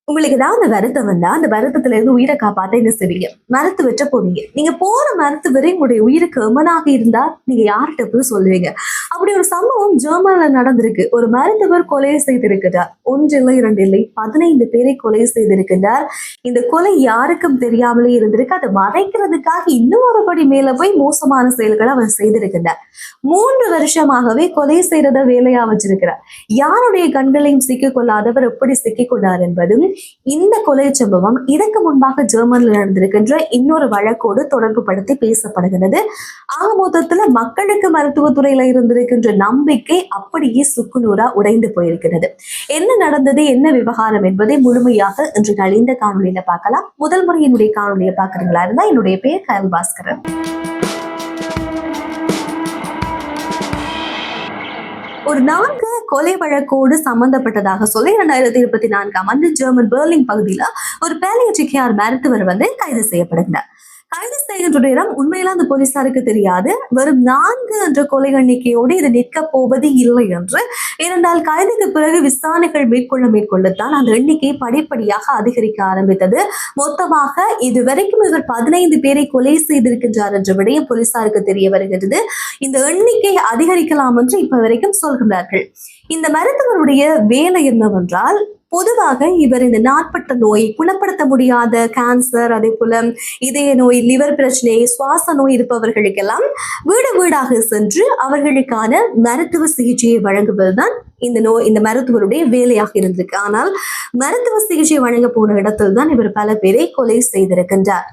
உங்களுக்கு ஏதாவது வருத்தம் வந்தா அந்த வருத்தத்துல இருந்து உயிரை காப்பாத்த என்ன செய்வீங்க? மரத்து வெட்ட போவீங்க. நீங்க போற மரத்து வரை உங்களுடைய உயிருக்கு எமனாக இருந்தா நீங்க யார்கிட்ட போய் சொல்லுவீங்க? அப்படி ஒரு சம்பவம் ஜெர்மன்ல நடந்திருக்கு. ஒரு மருத்துவர் கொலை செய்திருக்கிறார். ஒன்று இல்லை, இரண்டு இல்லை, 15 பேரை கொலை செய்திருக்கிறார். இந்த கொலை யாருக்கும் தெரியாமலே இருந்திருக்கு. அதை மறைக்கிறதுக்காக இன்னும் ஒரு படி மேல போய் மோசமான செயல்களை அவர் செய்திருக்கிறார். 3 வருஷமாகவே கொலை செய்யறத வேலையா வச்சிருக்கிறார். யாருடைய கண்களையும் சிக்கிக் கொள்ளாதவர் எப்படி சிக்கிக் கொண்டார் என்பதும் இந்த கொலை சம்பவம் இதற்கு முன்பாக ஜெர்மனில் நடந்திருக்கின்ற இன்னொரு வழக்கோடு தொடர்பு படுத்தி பேசப்படுகிறது. ஆக மொத்தத்துல மக்களுக்கு மருத்துவத்துறையில இருந்திருக்கின்ற நம்பிக்கை அப்படியே சுக்குநூறா உடைந்து போயிருக்கிறது. என்ன நடந்தது, என்ன விவகாரம் என்பதை முழுமையாக இன்று இந்த காணொலியில பார்க்கலாம். முதல் முறை என்னுடைய காணொலியை பார்க்கறீங்களா இருந்தா என்னுடைய பேர் கயல் பாஸ்கரன். ஒரு 4 கொலை வழக்கோடு சம்பந்தப்பட்டதாக சொல்லி 2024 ஆண்டு ஜெர்மன் பெர்லின் பகுதியில ஒரு பாலியேட்டிவ் கேர் மருத்துவர் கைது செய்யப்படுகிறார். கைது செய்கின்ற நேரம் உண்மையில அந்த போலீசாருக்கு தெரியாது. வெறும் 4 என்ற கொலை எண்ணிக்கையோடு இது நிற்க போவது இல்லை என்று. ஏனென்றால் கைதுக்கு பிறகு விசாரணைகள் மேற்கொள்ளத்தான் அந்த எண்ணிக்கை படிப்படியாக அதிகரிக்க ஆரம்பித்தது. மொத்தமாக இதுவரைக்கும் இவர் 15 பேரை கொலை செய்திருக்கின்றார் என்ற விடயம் போலீசாருக்கு தெரிய வருகிறது. இந்த எண்ணிக்கை அதிகரிக்கலாம் என்று இப்ப வரைக்கும் சொல்கிறார்கள். இந்த மருத்துவருடைய வேலை என்னவென்றால், பொதுவாக இவர் இந்த நாட்பட்ட நோய், குணப்படுத்த முடியாத கேன்சர், அதே போல இதய நோய், லிவர் பிரச்சனை, சுவாச நோய் இருப்பவர்களுக்கெல்லாம் வீடு வீடாக சென்று அவர்களுக்கான மருத்துவ சிகிச்சையை வழங்குவதுதான் இந்த மருத்துவருடைய வேலையாக இருந்திருக்கு. ஆனால் மருத்துவ சிகிச்சை வழங்க போன இடத்தில் தான் இவர் பல பேரை கொலை செய்திருக்கின்றார்.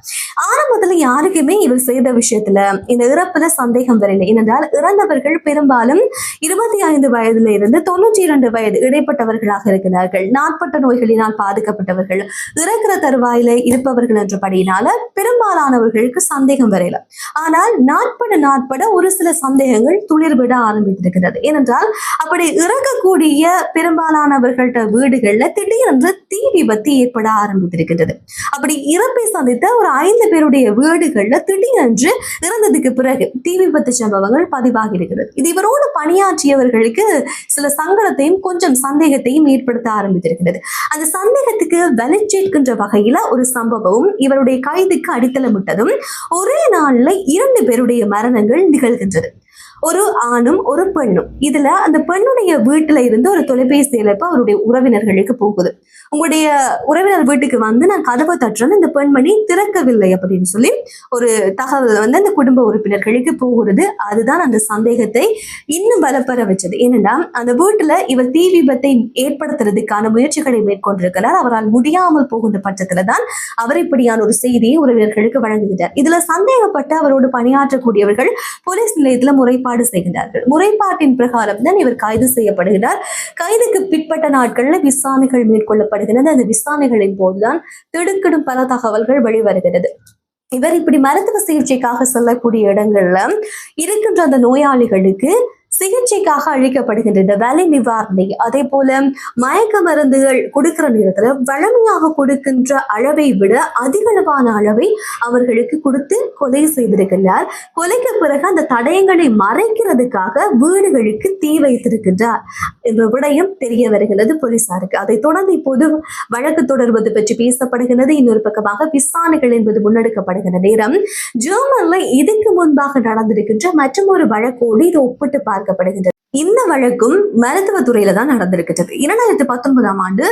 ஆரம்பத்துல யாருக்குமே இவர் செய்த விஷயத்துல இந்த இறப்புல சந்தேகம் வரவில்லை. ஏனென்றால் இறந்தவர்கள் பெரும்பாலும் 25 வயதுல இருந்து 92 வயது இடைப்பட்டவர்களாக இருக்கிறார்கள். நாட்பட்ட நோய்களினால் பாதிக்கப்பட்டவர்கள், இறக்கிற தருவாயில இருப்பவர்கள் என்றபடியினால பெரும்பாலானவர்களுக்கு சந்தேகம் வரையல. ஆனால் நாட்பட ஒரு சில சந்தேகங்கள் துளிர்விட ஆரம்பித்திருக்கிறது. ஏனென்றால் அப்படி இறக்கக்கூடிய பெரும்பாலானவர்கள்ட்ட வீடுகள்ல திடீரென்று தீ விபத்து ஏற்பட ஆரம்பித்திருக்கிறது. அப்படி இறப்பை சந்தித்த ஒரு 5 பேருடைய வீடுகள்ல திடீரென்று இறந்ததுக்கு பிறகு தீ விபத்து சம்பவங்கள் பதிவாகி இருக்கிறது. இது இவரோடு பணியாற்றியவர்களுக்கு சில சங்கடத்தையும் கொஞ்சம் சந்தேகத்தையும் ஏற்படுத்த ஆரம்பித்திருக்கிறது. அந்த சந்தேகத்துக்கு வெளிச்சேர்க்கின்ற வகையில ஒரு சம்பவம் இவருடைய கைதுக்கு அடித்தளமிட்டதும் ஒரே நாள்ல 2 பேருடைய மரணங்கள் நிகழ்கின்றது. ஒரு ஆணும் ஒரு பெண்ணும். இதுல அந்த பெண்ணுடைய வீட்டுல இருந்து ஒரு தொலைபேசி அழைப்பு அவருடைய உறவினர்களுக்கு போகுது. உங்களுடைய உறவினர் வீட்டுக்கு நான் கதவை தட்டுறேன்னு இந்த பெண்மணி திறக்கவில்லை அப்படின்னு சொல்லி ஒரு தகவல் அந்த குடும்ப உறுப்பினர்களுக்கு போகிறது. அதுதான் அந்த சந்தேகத்தை இன்னும் பலப்பெற வச்சது. ஏனென்றா அந்த வீட்டுல இவர் தீ விபத்தை ஏற்படுத்துறதுக்கான முயற்சிகளை மேற்கொண்டிருக்கிறார். அவரால் முடியாமல் போகின்ற பட்சத்துல தான் அவர் இப்படியான ஒரு செய்தியை உறவினர்களுக்கு வழங்குகிறார். இதுல சந்தேகப்பட்டு அவரோடு பணியாற்றக்கூடியவர்கள் போலீஸ் நிலையத்துல முறைப்பாடு செய்கிறார்கள். முறைப்பாட்டின் பிரகாரம் தான் இவர் கைது செய்யப்படுகிறார். கைதுக்கு பிற்பட்ட நாட்கள்ல விசாரணைகள் மேற்கொள்ளப்படுகிறது. அந்த விசாரணைகளின் போதுதான் திடுக்கிடும் பல தகவல்கள் வெளிவருகிறது. இவர் இப்படி மருத்துவ சிகிச்சைக்காக செல்லக்கூடிய இடங்கள்ல இருக்கின்ற அந்த நோயாளிகளுக்கு சிகிச்சைக்காக அளிக்கப்படுகின்ற வலி நிவாரணை, அதே போல மயக்க மருந்துகள் கொடுக்கிற நேரத்துல வழமையாக கொடுக்கின்ற அளவை விட அதிகளவான அளவை அவர்களுக்கு கொடுத்து கொலை செய்திருக்கிறார். கொலைக்கு பிறகு அந்த தடயங்களை மறைக்கிறதுக்காக வீடுகளுக்கு தீ வைத்திருக்கின்றார் என்ற விடயம் தெரிய வருகிறது போலீசாருக்கு. அதை தொடர்ந்து இப்போது வழக்கு தொடர்வது பற்றி பேசப்படுகிறது. இன்னொரு பக்கமாக விசாரணைகள் என்பது முன்னெடுக்கப்படுகிற நேரம் ஜெர்மன்ல இதுக்கு முன்பாக நடந்திருக்கின்ற மற்றும் ஒரு வழக்கோடு இதை ஒப்பிட்டு பார்க்கப்படுகிறது. இந்த வழக்கும் மருத்துவத்துறையில தான் நடந்திருக்கிறது. 2019 ஆண்டு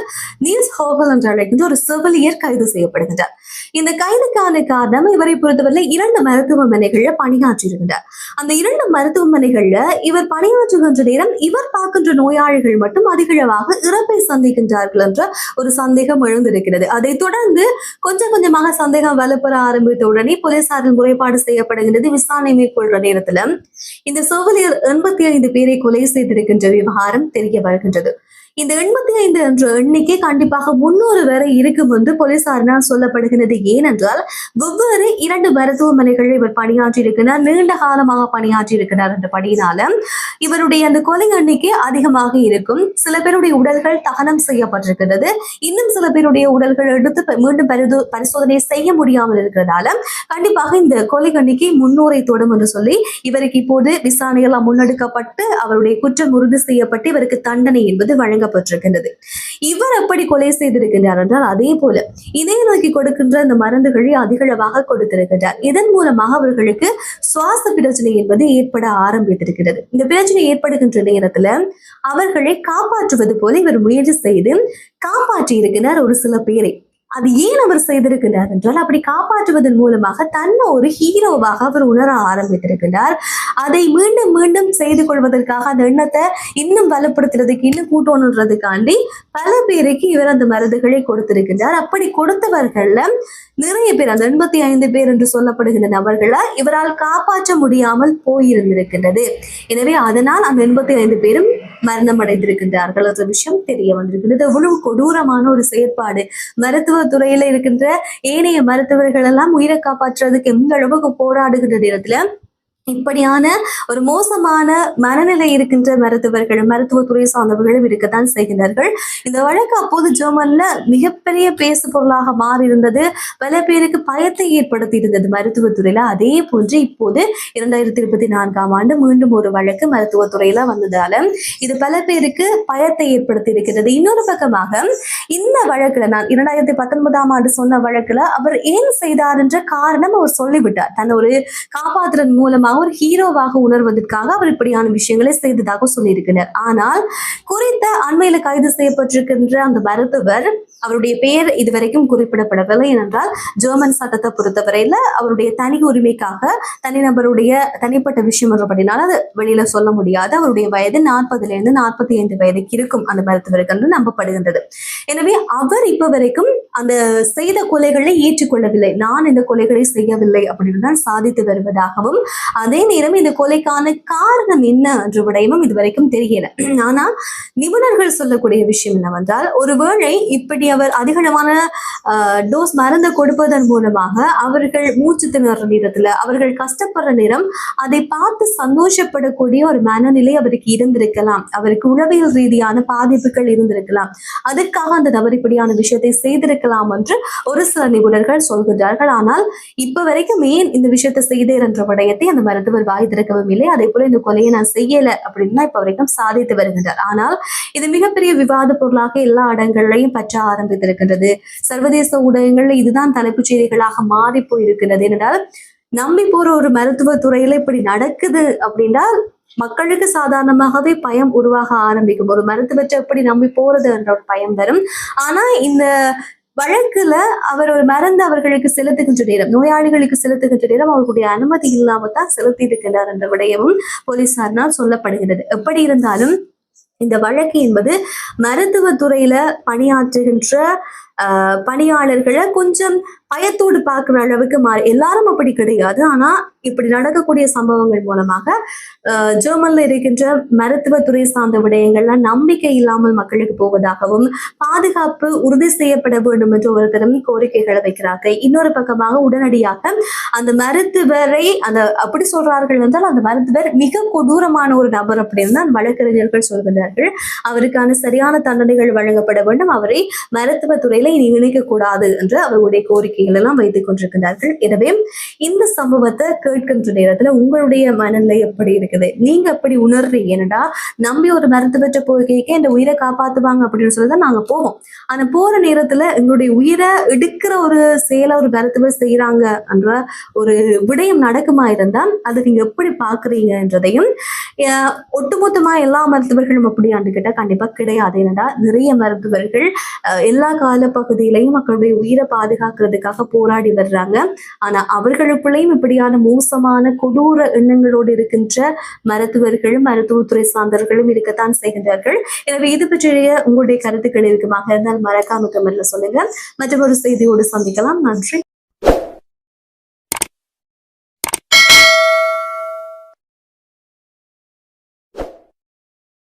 நீல்ஸ் ஹோகல் என்று அழைக்கின்ற ஒரு செவிலியர் கைது செய்யப்படுகின்றார். இந்த கைதுக்கான காரணம் இவரை பொறுத்தவரை 2 மருத்துவமனைகள்ல பணியாற்றியிருக்கிறார். அந்த 2 மருத்துவமனைகள்ல இவர் பணியாற்றுகின்ற நேரம் இவர் பார்க்கின்ற நோயாளிகள் மட்டும் அதிகளவாக இறப்பை சந்திக்கின்றார்கள் என்ற ஒரு சந்தேகம் எழுந்திருக்கிறது. அதை தொடர்ந்து கொஞ்சமாக சந்தேகம் வலுப்பெற ஆரம்பித்த உடனே போலீசாரில் முறைப்பாடு செய்யப்படுகிறது. விசாரணை மேற்கொள்ற நேரத்துல இந்த செவிலியர் 85 பேரை கொலை செய்திருக்கின்ற விவகாரம் தெரிய வருகின்றது. இந்த 85 என்ற எண்ணிக்கை கண்டிப்பாக 300 வரை இருக்கும் என்று போலீசாரினால் சொல்லப்படுகிறது. ஏனென்றால் வெவ்வேறு 2 மருத்துவமனைகளில் இவர் பணியாற்றி இருக்கிறார், நீண்ட காலமாக பணியாற்றி இருக்கிறார் என்றபடியினால இவருடைய அந்த கொலை எண்ணிக்கை அதிகமாக இருக்கும். சில பேருடைய உடல்கள் தகனம் செய்யப்பட்டிருக்கிறது. இன்னும் சில பேருடைய உடல்கள் எடுத்து மீண்டும் பரிசோதனை செய்ய முடியாமல் இருக்கிறதால கண்டிப்பாக இந்த கொலை எண்ணிக்கை 300 தொடும் என்று சொல்லி இவருக்கு இப்போது விசாரணைகள் முன்னெடுக்கப்பட்டு அவருடைய குற்றம் உறுதி செய்யப்பட்டு இவருக்கு தண்டனை என்பது வழங்க வழங்கப்பட்டிருக்கின்றது. இவர் எப்படி கொலை செய்திருக்கின்றார் என்றால் அதே போல இதய நோக்கி கொடுக்கின்ற அந்த மருந்துகளை அதிகளவாக கொடுத்திருக்கின்றார். இதன் மூலமாக அவர்களுக்கு சுவாச பிரச்சனை என்பது ஏற்பட ஆரம்பித்திருக்கிறது. இந்த பிரச்சனை ஏற்படுகின்ற நேரத்துல அவர்களை காப்பாற்றுவது போல இவர் முயற்சி செய்து காப்பாற்றி இருக்கிறார் ஒரு சில பேரை. அது ஏன் அவர் செய்திருக்கிறார் என்றால் அப்படி காப்பாற்றுவதன் மூலமாக தன்னை ஒரு ஹீரோவாக அவர் உணர ஆரம்பித்திருக்கிறார். அதை மீண்டும் மீண்டும் செய்து கொள்வதற்காக அந்த எண்ணத்தை இன்னும் பலப்படுத்துறதுக்கு இன்னும் கூட்டணுன்றதுக்காண்டி பல பேருக்கு இவர் அந்த மருந்துகளை கொடுத்திருக்கின்றார். அப்படி கொடுத்தவர்கள்ல நிறைய பேர் அந்த 85 பேர் என்று சொல்லப்படுகின்ற நபர்களை இவரால் காப்பாற்ற முடியாமல் போயிருந்திருக்கின்றது. எனவே அதனால் அந்த 85 பேரும் மரணம் அடைந்திருக்கின்றார்கள் என்ற விஷயம் தெரிய வந்திருக்கின்றது. எவ்வளவு கொடூரமான ஒரு செயற்பாடு. மருத்துவத்துறையில இருக்கின்ற ஏனைய மருத்துவர்கள் எல்லாம் உயிரை காப்பாற்றுறதுக்கு எந்த அளவுக்கு போராடுகின்ற நேரத்துல இப்படியான ஒரு மோசமான மனநிலை இருக்கின்ற மருத்துவர்களும் மருத்துவத்துறை சார்ந்தவர்களும் இருக்கத்தான் செய்கின்றார்கள். இந்த வழக்கு அப்போது ஜெர்மன்ல மிகப்பெரிய பேசு பொருளாக மாறி இருந்தது. பல பேருக்கு பயத்தை ஏற்படுத்தி இருந்தது மருத்துவத்துறையில. அதே போன்று இப்போது 2024ஆம் ஆண்டு மீண்டும் ஒரு வழக்கு மருத்துவத்துறையில வந்ததால இது பல பேருக்கு பயத்தை ஏற்படுத்தி இருக்கிறது. இன்னொரு பக்கமாக இந்த வழக்குல நான் 2019ஆம் ஆண்டு சொன்ன வழக்குல அவர் ஏன் செய்தார் என்ற காரணம் அவர் சொல்லிவிட்டார். தன்னை ஒரு காப்பாற்றுவதன் மூலமாக ஒரு ஹீரோவாக உணர்வதற்காக அவர் இப்படியான விஷயங்களை செய்ததாக சொல்லியிருக்கிறார். ஆனால் குறித்த அண்மையில கைது செய்யப்பட்டிருக்கின்ற அந்த மருத்துவர் அவருடைய பெயர் இதுவரைக்கும் குறிப்பிடப்படவில்லை. ஏனென்றால் ஜெர்மன் சட்டத்தை பொறுத்தவரையில அவருடைய தனி உரிமைக்காக தனிநபருடைய தனிப்பட்ட விஷயம் அப்படின்னால அது வெளியில சொல்ல முடியாது. அவருடைய வயது 40லிருந்து 45 வயதுக்கு இருக்கும் அந்த மருத்துவருக்கு என்று நம்பப்படுகின்றது. எனவே அவர் இப்ப வரைக்கும் அந்த செய்த கொலைகளை ஏற்றுக்கொள்ளவில்லை. நான் இந்த கொலைகளை செய்யவில்லை அப்படின்னு தான் சாதித்து வருவதாகவும் அதே நேரம் இந்த கொலைக்கான காரணம் என்ன என்ற விடயமும் இதுவரைக்கும் தெரியல. ஆனா நிபுணர்கள் சொல்லக்கூடிய விஷயம் என்னவென்றால் ஒருவேளை இப்படி அவர் அதிகளவான டோஸ் மருந்து கொடுப்பதன் மூலமாக அவர்கள் மூச்சு திணற நேரத்துல அவர்கள் கஷ்டப்படுற நேரம் அதை பார்த்து சந்தோஷப்படக்கூடிய ஒரு மனநிலை அவருக்கு இருந்திருக்கலாம். அவருக்கு உளவியல் ரீதியான பாதிப்புகள் இருந்திருக்கலாம். அதற்காக அந்த நபர் இப்படியான விஷயத்தை செய்திருக்கலாம் என்று ஒரு சில நிபுணர்கள் சொல்கின்றார்கள். ஆனால் இப்ப வரைக்கும் ஏன் இந்த விஷயத்தை செய்தேர் என்ற விடயத்தை அந்த மருத்துவர் வாய் திறக்கவும் இல்லை. அதே போல இந்த கொலையை நான் செய்யல அப்படின்னு இப்ப வரைக்கும் சாதித்து வருகின்றார். ஆனால் இது மிகப்பெரிய விவாத பொருளாக எல்லா இடங்களையும் பற்ற ஆரம்பித்திருக்கின்றது. சர்வதேச ஊடகங்கள்ல இதுதான் தலைப்புச் செய்திகளாக மாறி போயிருக்கிறது. என்றால் நம்பி போற ஒரு மருத்துவத்துறையில இப்படி நடக்குது அப்படின்னா மக்களுக்கு சாதாரணமாகவே பயம் உருவாக ஆரம்பிக்கும். ஒரு மருத்துவத்தை எப்படி நம்பி போறது என்ற ஒரு பயம் வரும். ஆனா இந்த வழக்குல அவர் ஒரு மருந்து அவர்களுக்கு செலுத்துகின்ற நேரம் நோயாளிகளுக்கு செலுத்துகின்ற நேரம் அவர்களுடைய அனுமதி இல்லாம தான் செலுத்தி இருக்கின்றார் என்ற விடயமும் போலீசாரினால் சொல்லப்படுகிறது. எப்படி இருந்தாலும் இந்த வழக்கு என்பது மருத்துவத்துறையில பணியாற்றுகின்ற பணியாளர்களை கொஞ்சம் பயத்தோடு பார்க்கிற அளவுக்கு எல்லாரும் அப்படி கிடையாது. ஆனா இப்படி நடக்கக்கூடிய சம்பவங்கள் மூலமாக ஜெர்மன்ல இருக்கின்ற மருத்துவத்துறை சார்ந்த விடயங்கள்ல நம்பிக்கை இல்லாமல் மக்களுக்கு போவதாகவும் பாதுகாப்பு உறுதி செய்யப்பட வேண்டும் என்று ஒருத்தரும் கோரிக்கைகளை வைக்கிறார்கள். இன்னொரு பக்கமாக உடனடியாக அந்த மருத்துவரை அப்படி சொல்றார்கள் என்றால் அந்த மருத்துவர் மிக கொடூரமான ஒரு நபர் அப்படின்னு தான் வழக்கறிஞர்கள் சொல்கிறார்கள். அவருக்கான சரியான தண்டனைகள் வழங்கப்பட வேண்டும். அவரை மருத்துவத்துறையில இனி இணைக்க கூடாது என்று அவருடைய கோரிக்கைகள் எல்லாம் வைத்துக் கொண்டிருக்கிறார்கள். எனவே இந்த சம்பவத்தை கேட்கின்ற நேரத்துல உங்களுடைய மனநிலை எப்படி இருக்குது? நீங்க எப்படி உணர்றீங்க? என்னடா நம்பி ஒரு மருத்துவத்தை போய் கேட்க இந்த உயிரை காப்பாத்துவாங்க அப்படின்னு சொல்லிதான் நாங்க போவோம். ஆனா போற நேரத்துல எங்களுடைய உயிரை எடுக்கிற ஒரு செயலை ஒரு மருத்துவர் செய்யறாங்க என்ற ஒரு விடயம் நடக்குமா இருந்தா அதுக்கு நீங்க எப்படி பாக்குறீங்க என்றதையும் ஒட்டுமொத்தமா எல்லா மருத்துவர்களும் அப்படியாண்டு கிட்ட கண்டிப்பா கிடையாது. என்னடா நிறைய மருத்துவர்கள் எல்லா கால பகுதியிலையும் மக்களுடைய உயிரை பாதுகாக்கிறதுக்காக போராடி வர்றாங்க. ஆனா அவர்களுக்குள்ளேயும் இப்படியான மோசமான கொடூர எண்ணங்களோடு இருக்கின்ற மருத்துவர்களும் மருத்துவத்துறை சார்ந்தவர்களும் இருக்கத்தான் செய்கின்றார்கள். எனவே இது பற்றிய உங்களுடைய கருத்துக்கள் இருக்குமாக இருந்தால் மறக்காம கமெண்ட்ல சொல்லுங்க. மற்றொரு செய்தியோடு சந்திக்கலாம். நன்றி.